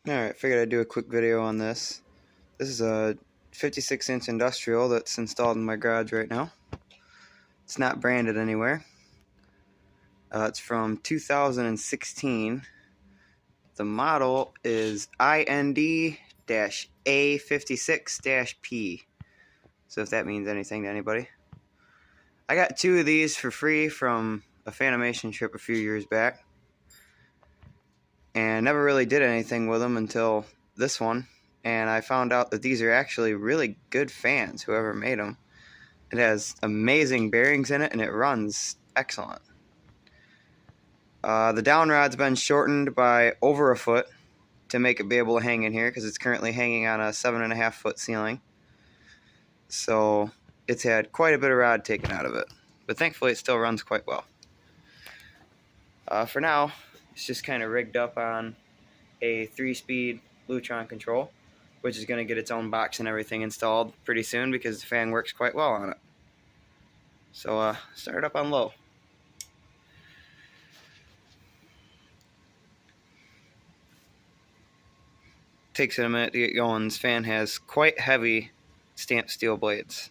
Alright, figured I'd do a quick video on this. This is a 56-inch industrial that's installed in my garage right now. It's not branded anywhere. It's from 2016. The model is IND-A56-G. So if that means anything to anybody. I got two of these for free from a Fanimation trip a few years back. And never really did anything with them until this one. And I found out that these are actually really good fans, whoever made them. It has amazing bearings in it, and it runs excellent. The down rod's been shortened by over a foot to make it be able to hang in here, because it's currently hanging on a 7.5 foot ceiling. So it's had quite a bit of rod taken out of it. But thankfully it still runs quite well. For now, it's just kind of rigged up on a 3-speed Lutron control, which is going to get its own box and everything installed pretty soon because the fan works quite well on it. So start it up on low. Takes it a minute to get going. This fan has quite heavy stamped steel blades.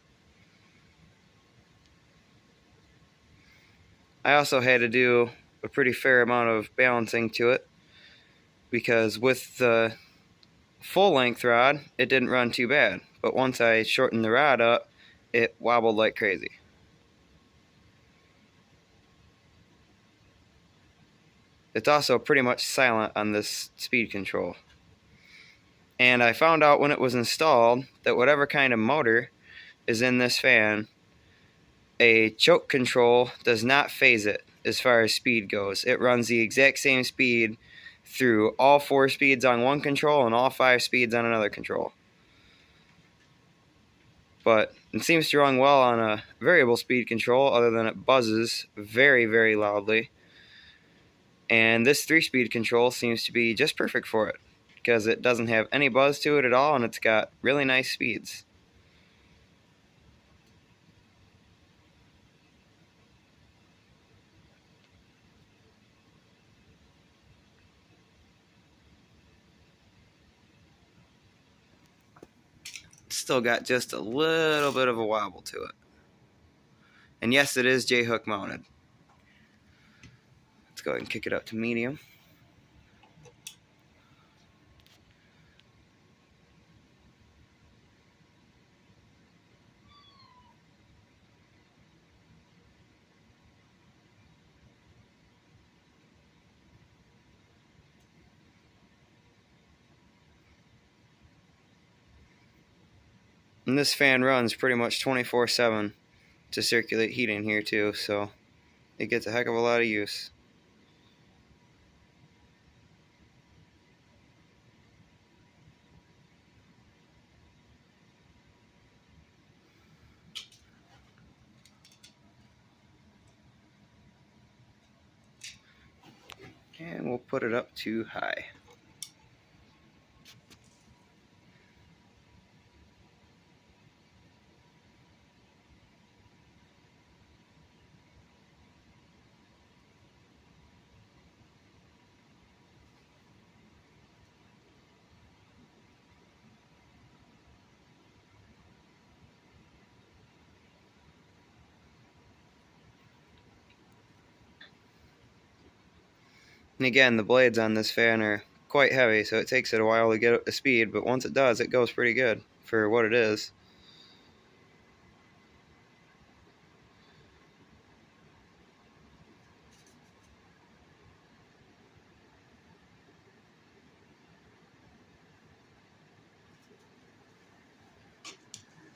I also had to do a pretty fair amount of balancing to it because with the full length rod it didn't run too bad, but once I shortened the rod up it wobbled like crazy. It's also pretty much silent on this speed control. And I found out when it was installed that whatever kind of motor is in this fan, a choke control does not phase it as far as speed goes. It runs the exact same speed through all 4 speeds on one control and all 5 speeds on another control. But it seems to run well on a variable speed control, other than it buzzes very, very loudly. And this 3-speed control seems to be just perfect for it, because it doesn't have any buzz to it at all, and it's got really nice speeds. It's still got just a little bit of a wobble to it. And yes, it is J-hook mounted. Let's go ahead and kick it up to medium. And this fan runs pretty much 24/7 to circulate heat in here too, so it gets a heck of a lot of use. And we'll put it up to high. And again, the blades on this fan are quite heavy, so it takes it a while to get up to speed, but once it does, it goes pretty good for what it is.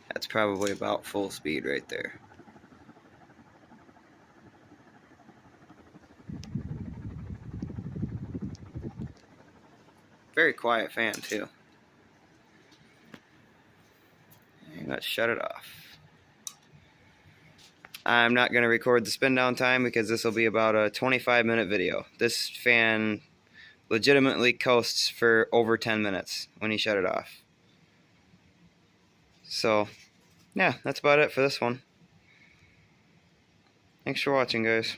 That's probably about full speed right there. Very quiet fan too. And let's shut it off. I'm not going to record the spin down time because this will be about a 25-minute video. This fan legitimately coasts for over 10 minutes when you shut it off. So, yeah, that's about it for this one. Thanks for watching, guys.